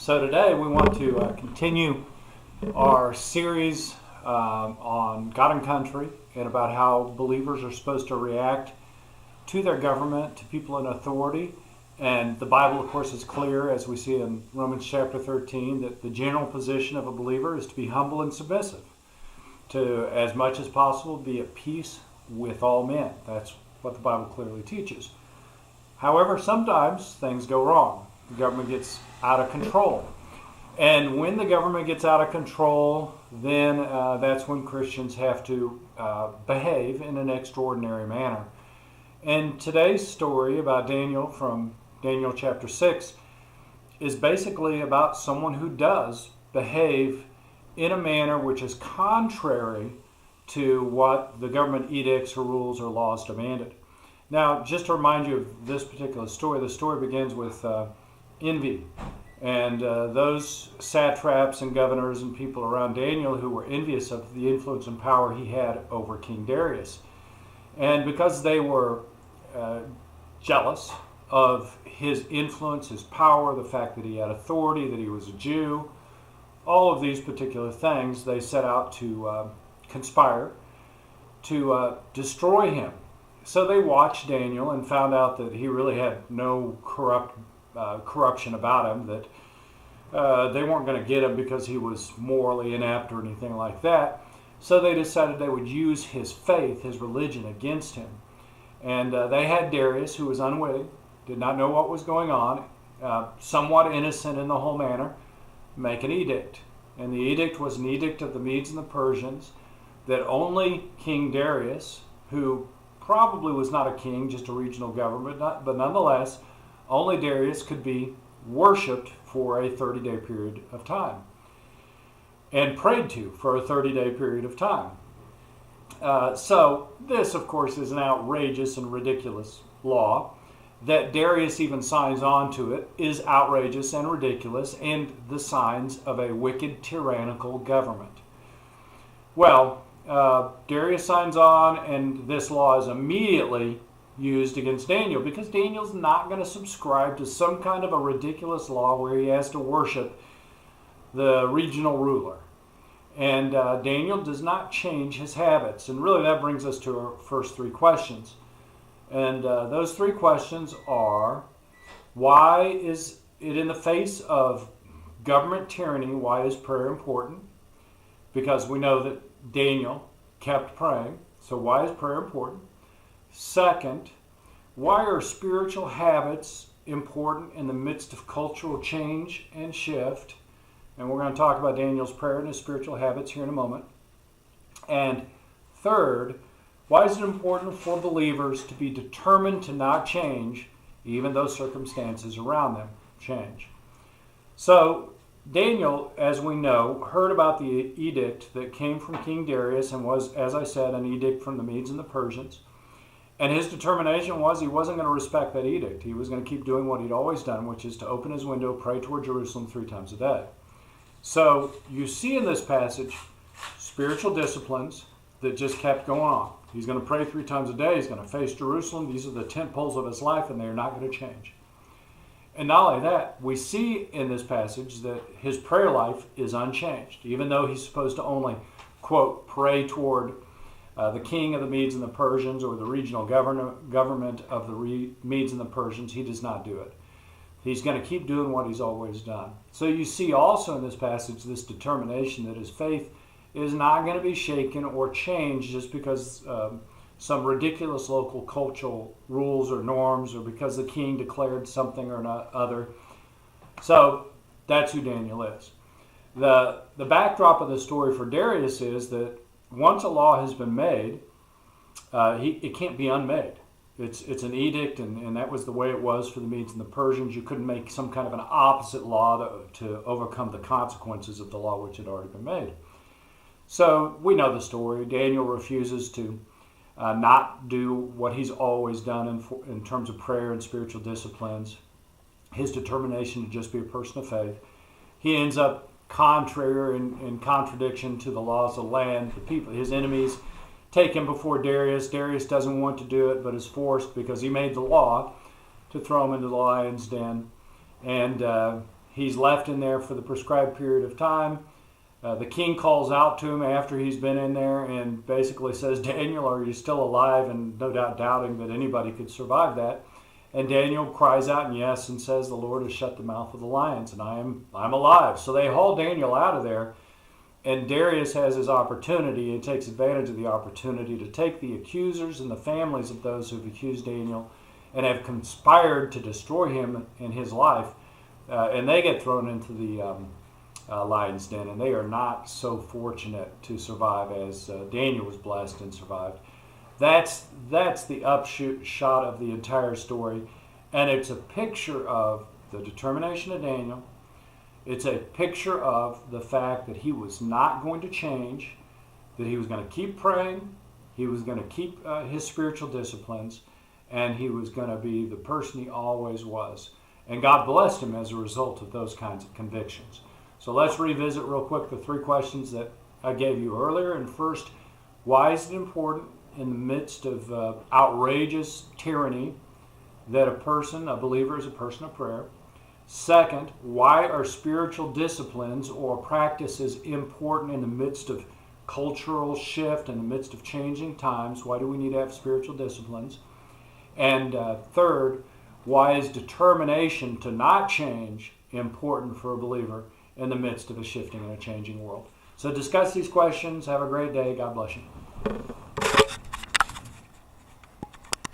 So today we want to continue our series on God and country and about how believers are supposed to react to their government, to people in authority. And the Bible, of course, is clear, as we see in Romans chapter 13, that the general position of a believer is to be humble and submissive, to, as much as possible, be at peace with all men. That's what the Bible clearly teaches. However, sometimes things go wrong. The government gets out of control. And when the government gets out of control, then that's when Christians have to behave in an extraordinary manner. And today's story about Daniel from Daniel chapter 6 is basically about someone who does behave in a manner which is contrary to what the government edicts or rules or laws demanded. Now, just to remind you of this particular story, the story begins with envy. And those satraps and governors and people around Daniel who were envious of the influence and power he had over King Darius. And because they were jealous of his influence, his power, the fact that he had authority, that he was a Jew, all of these particular things, they set out to conspire to destroy him. So they watched Daniel and found out that he really had no corruption about him, that they weren't going to get him because he was morally inept or anything like that. So they decided they would use his faith, his religion, against him. And they had Darius, who was unwitting, did not know what was going on, somewhat innocent in the whole matter, make an edict. And the edict was an edict of the Medes and the Persians, that only King Darius, who probably was not a king, just a regional government, but nonetheless, only Darius could be worshipped for a 30-day period of time and prayed to for a 30-day period of time. So this, of course, is an outrageous and ridiculous law. That Darius even signs on to it is outrageous and ridiculous and the signs of a wicked, tyrannical government. Well, Darius signs on, and this law is immediately used against Daniel because Daniel's not going to subscribe to some kind of a ridiculous law where he has to worship the regional ruler. And Daniel does not change his habits. And really that brings us to our first three questions. And those three questions are, why is it in the face of government tyranny, why is prayer important? Because we know that Daniel kept praying. So why is prayer important? Second, why are spiritual habits important in the midst of cultural change and shift? And we're going to talk about Daniel's prayer and his spiritual habits here in a moment. And third, why is it important for believers to be determined to not change even though circumstances around them change? So, Daniel, as we know, heard about the edict that came from King Darius and was, as I said, an edict from the Medes and the Persians. And his determination was he wasn't going to respect that edict. He was going to keep doing what he'd always done, which is to open his window, pray toward Jerusalem 3 times a day. So you see in this passage spiritual disciplines that just kept going on. He's going to pray 3 times a day. He's going to face Jerusalem. These are the tent poles of his life, and they're not going to change. And not only that, we see in this passage that his prayer life is unchanged. Even though he's supposed to only, quote, pray toward the king of the Medes and the Persians or the regional government of the Medes and the Persians, he does not do it. He's going to keep doing what he's always done. So you see also in this passage this determination that his faith is not going to be shaken or changed just because some ridiculous local cultural rules or norms or because the king declared something or other. So that's who Daniel is. The backdrop of the story for Darius is that once a law has been made, it can't be unmade. It's an edict, and that was the way it was for the Medes and the Persians. You couldn't make some kind of an opposite law to overcome the consequences of the law which had already been made. So we know the story. Daniel refuses to not do what he's always done in terms of prayer and spiritual disciplines, his determination to just be a person of faith. He ends up contrary in contradiction to the laws of the land. The people, his enemies, take him before Darius. Darius doesn't want to do it, but is forced because he made the law to throw him into the lion's den. And He's left in there for the prescribed period of time. The king calls out to him after he's been in there and basically says, Daniel, are you still alive? And no doubt doubting that anybody could survive that. And Daniel cries out in yes and says, the Lord has shut the mouth of the lions, and I'm alive. So they haul Daniel out of there, and Darius has his opportunity and takes advantage of the opportunity to take the accusers and the families of those who have accused Daniel and have conspired to destroy him in his life, and they get thrown into the lion's den, and they are not so fortunate to survive as Daniel was blessed and survived. That's the upshot of the entire story, and it's a picture of the determination of Daniel. It's a picture of the fact that he was not going to change, that he was going to keep praying, he was going to keep his spiritual disciplines, and he was going to be the person he always was. And God blessed him as a result of those kinds of convictions. So let's revisit real quick the three questions that I gave you earlier. And first, why is it important in the midst of outrageous tyranny that a believer is a person of prayer? Second, why are spiritual disciplines or practices important in the midst of cultural shift, in the midst of changing times? Why do we need to have spiritual disciplines? And third, why is determination to not change important for a believer in the midst of a shifting and a changing world? So discuss these questions. Have a great day. God bless you.